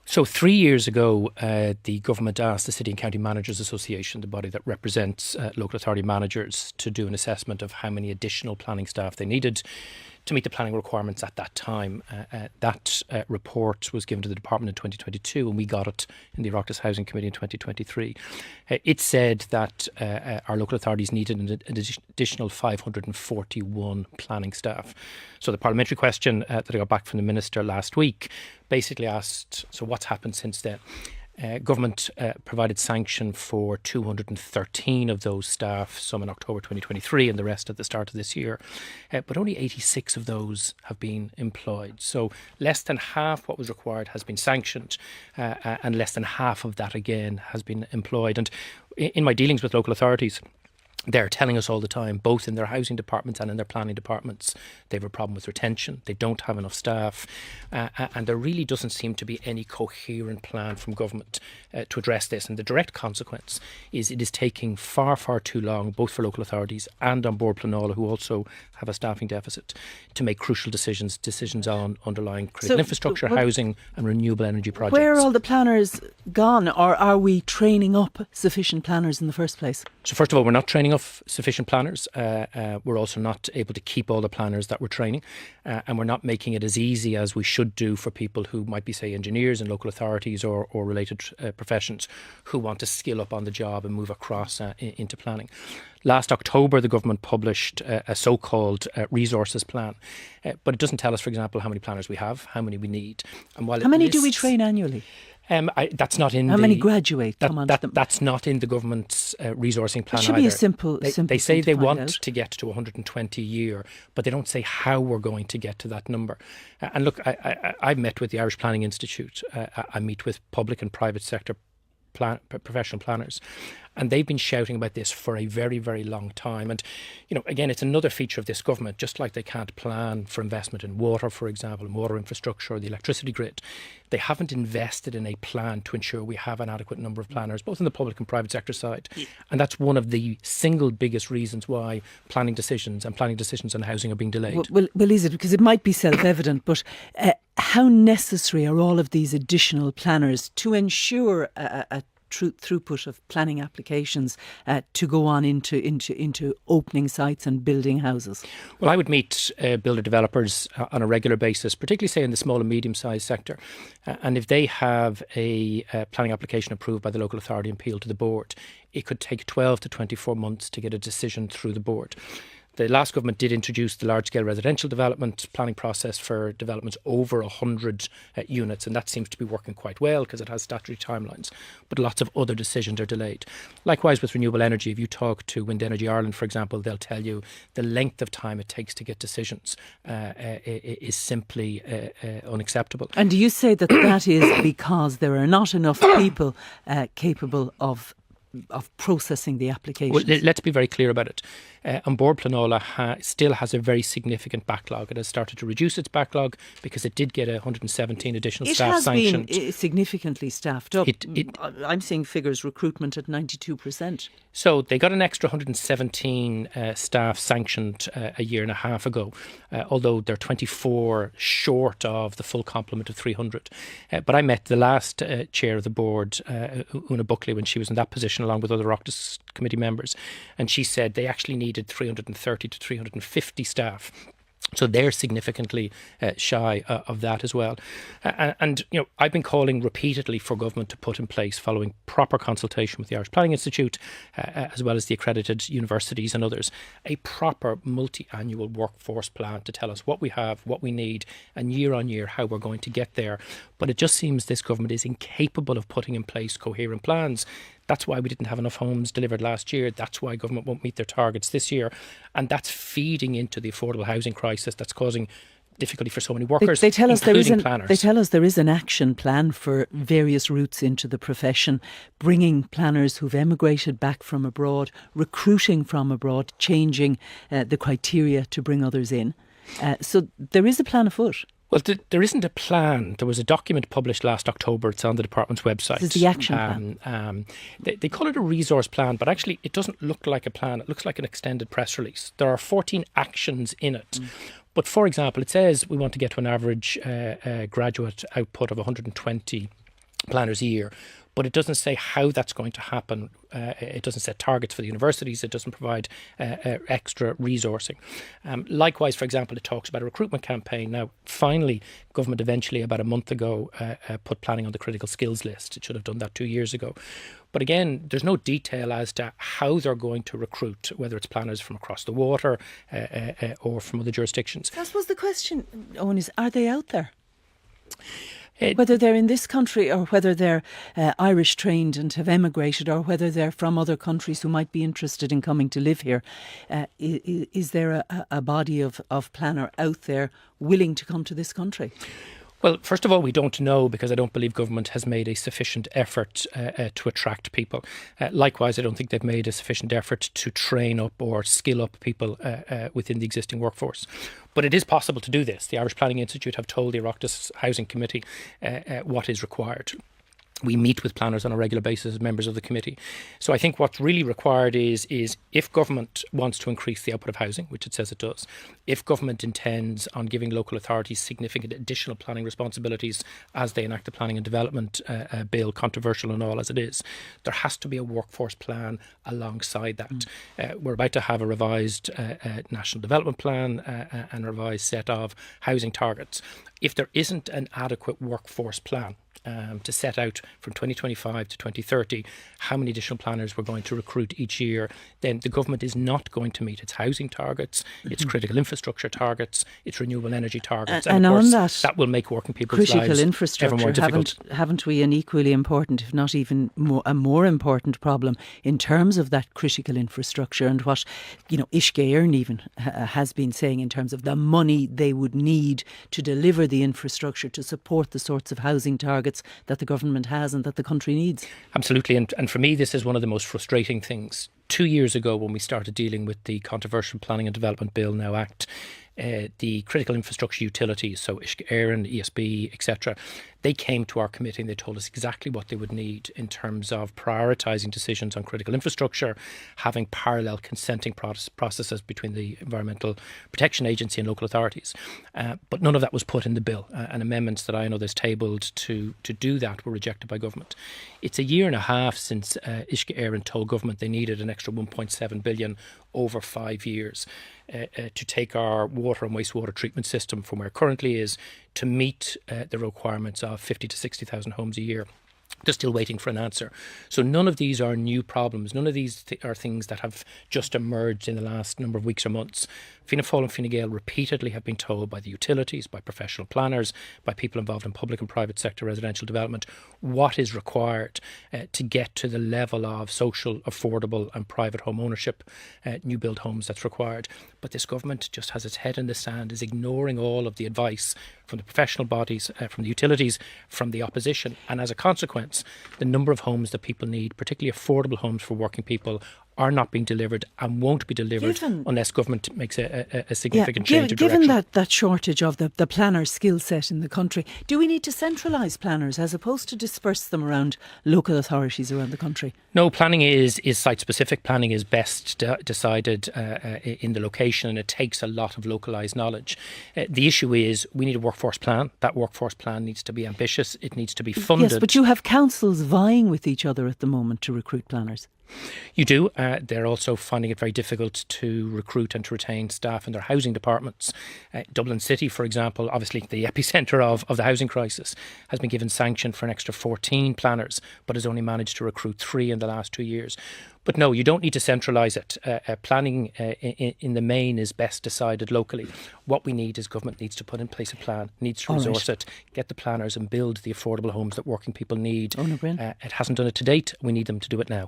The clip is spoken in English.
So 3 years ago, the government asked the City and County Managers Association, the body that represents local authority managers, to do an assessment of how many additional planning staff they needed to meet the planning requirements at that time. That report was given to the department in 2022, and we got it in the Rockdust Housing Committee in 2023. It said that our local authorities needed an additional 541 planning staff. So the parliamentary question that I got back from the Minister last week basically asked, so what's happened since then? Government provided sanction for 213 of those staff, some in October 2023 and the rest at the start of this year. But only 86 of those have been employed. So less than half what was required has been sanctioned, and less than half of that again has been employed. And in my dealings with local authorities, they're telling us all the time, both in their housing departments and in their planning departments, they have a problem with retention. They don't have enough staff. And there really doesn't seem to be any coherent plan from government to address this. And the direct consequence is it is taking far, far too long, both for local authorities and on Board Pleanála, who also have a staffing deficit, to make crucial decisions on underlying critical infrastructure, housing and renewable energy projects. Where are all the planners gone? Or are we training up sufficient planners in the first place? So first of all, we're not training up sufficient planners. We're also not able to keep all the planners that we're training, and we're not making it as easy as we should do for people who might be, say, engineers in local authorities or related professions who want to skill up on the job and move across into planning. Last October, the government published a so-called resources plan, but it doesn't tell us, for example, how many planners we have, how many we need. And while how many do we train annually? That's not in. How many graduate? That's not in the government's resourcing plan. It should either. Be a simple. They say they want to get to 120 a year, but they don't say how we're going to get to that number. And look, I've met with the Irish Planning Institute. I meet with public and private sector professional planners, and they've been shouting about this for a very, very long time. And, again, it's another feature of this government, just like they can't plan for investment in water, for example, in water infrastructure or the electricity grid. They haven't invested in a plan to ensure we have an adequate number of planners, both in the public and private sector side. And that's one of the single biggest reasons why planning decisions on housing are being delayed. Well, is it? Because it might be self-evident, but how necessary are all of these additional planners to ensure a throughput of planning applications to go on into opening sites and building houses? Well, I would meet builder developers on a regular basis, particularly say in the small and medium-sized sector. And if they have a planning application approved by the local authority and appealed to the board, it could take 12 to 24 months to get a decision through the board. The last government did introduce the large-scale residential development planning process for developments over 100 units, and that seems to be working quite well because it has statutory timelines. But lots of other decisions are delayed. Likewise with renewable energy, if you talk to Wind Energy Ireland, for example, they'll tell you the length of time it takes to get decisions is simply unacceptable. And do you say that that is because there are not enough people capable of processing the applications? Well, let's be very clear about it. On Board Pleanála still has a very significant backlog. It has started to reduce its backlog because it did get 117 additional staff sanctioned. It has been significantly staffed up. I'm seeing figures, recruitment at 92%. So they got an extra 117 staff sanctioned a year and a half ago, although they're 24 short of the full complement of 300. But I met the last chair of the board, Una Buckley, when she was in that position along with other Rockdust committee members, and she said they actually needed 330 to 350 staff. So they're significantly shy of that as well. And I've been calling repeatedly for government to put in place, following proper consultation with the Irish Planning Institute, as well as the accredited universities and others, a proper multi-annual workforce plan to tell us what we have, what we need, and year on year how we're going to get there. But it just seems this government is incapable of putting in place coherent plans. That's why we didn't have enough homes delivered last year. That's why government won't meet their targets this year. And that's feeding into the affordable housing crisis that's causing difficulty for so many workers, they tell us including planners. They tell us there is an action plan for various routes into the profession, bringing planners who've emigrated back from abroad, recruiting from abroad, changing the criteria to bring others in. So there is a plan afoot. Well, there isn't a plan. There was a document published last October. It's on the department's website. This is the action plan. They call it a resource plan, but actually it doesn't look like a plan. It looks like an extended press release. There are 14 actions in it. But for example, it says we want to get to an average graduate output of 120 planners a year. But it doesn't say how that's going to happen. It doesn't set targets for the universities. It doesn't provide extra resourcing. Likewise, for example, it talks about a recruitment campaign. Now, finally, government eventually, about a month ago, put planning on the critical skills list. It should have done that 2 years ago. But again, there's no detail as to how they're going to recruit, whether it's planners from across the water or from other jurisdictions. I suppose the question, Eoin, is are they out there? Whether they're in this country or whether they're Irish trained and have emigrated, or whether they're from other countries who might be interested in coming to live here, is there a body of planner out there willing to come to this country? Well, first of all, we don't know, because I don't believe government has made a sufficient effort to attract people. Likewise, I don't think they've made a sufficient effort to train up or skill up people within the existing workforce. But it is possible to do this. The Irish Planning Institute have told the Rockdust Housing Committee what is required. We meet with planners on a regular basis as members of the committee. So I think what's really required is if government wants to increase the output of housing, which it says it does, if government intends on giving local authorities significant additional planning responsibilities as they enact the planning and development bill, controversial and all as it is, there has to be a workforce plan alongside that. We're about to have a revised national development plan and a revised set of housing targets. If there isn't an adequate workforce plan to set out from 2025 to 2030 how many additional planners we're going to recruit each year, then the government is not going to meet its housing targets, its critical infrastructure targets, its renewable energy targets. And of course, on that will make working people's lives ever more difficult. Haven't we an equally important, if not even a more important problem in terms of that critical infrastructure, and what, Uisce Éireann even has been saying in terms of the money they would need to deliver the infrastructure to support the sorts of housing targets that the government has and that the country needs. Absolutely. And for me, this is one of the most frustrating things. 2 years ago, when we started dealing with the controversial Planning and Development Bill, now Act, the critical infrastructure utilities, so Uisce Éireann, ESB, etc., they came to our committee and they told us exactly what they would need in terms of prioritising decisions on critical infrastructure, having parallel consenting processes between the Environmental Protection Agency and local authorities. But none of that was put in the bill, and amendments that I know there's tabled to do that were rejected by government. It's a year and a half since Uisce Éireann told government they needed an extra 1.7 billion over 5 years to take our water and wastewater treatment system from where it currently is to meet the requirements of 50 to 60,000 homes a year. They're still waiting for an answer. So none of these are new problems. None of these are things that have just emerged in the last number of weeks or months. Fianna Fáil and Fine Gael repeatedly have been told by the utilities, by professional planners, by people involved in public and private sector residential development, what is required to get to the level of social, affordable and private home ownership, new build homes that's required. But this government just has its head in the sand, is ignoring all of the advice from the professional bodies, from the utilities, from the opposition. And as a consequence, the number of homes that people need, particularly affordable homes for working people, are not being delivered and won't be delivered unless government makes a significant change of direction. Given that shortage of the planner skill set in the country, do we need to centralise planners as opposed to disperse them around local authorities around the country? No, planning is site specific. Planning is best decided in the location, and it takes a lot of localised knowledge. The issue is we need a workforce plan. That workforce plan needs to be ambitious. It needs to be funded. Yes, but you have councils vying with each other at the moment to recruit planners. You do. They're also finding it very difficult to recruit and to retain staff in their housing departments. Dublin City, for example, obviously the epicentre of the housing crisis, has been given sanction for an extra 14 planners, but has only managed to recruit 3 in the last 2 years. But no, you don't need to centralise it. Planning in the main is best decided locally. What we need is government needs to put in place a plan, needs to resource it, get the planners and build the affordable homes that working people need. Eoin Ó Broin. It hasn't done it to date. We need them to do it now.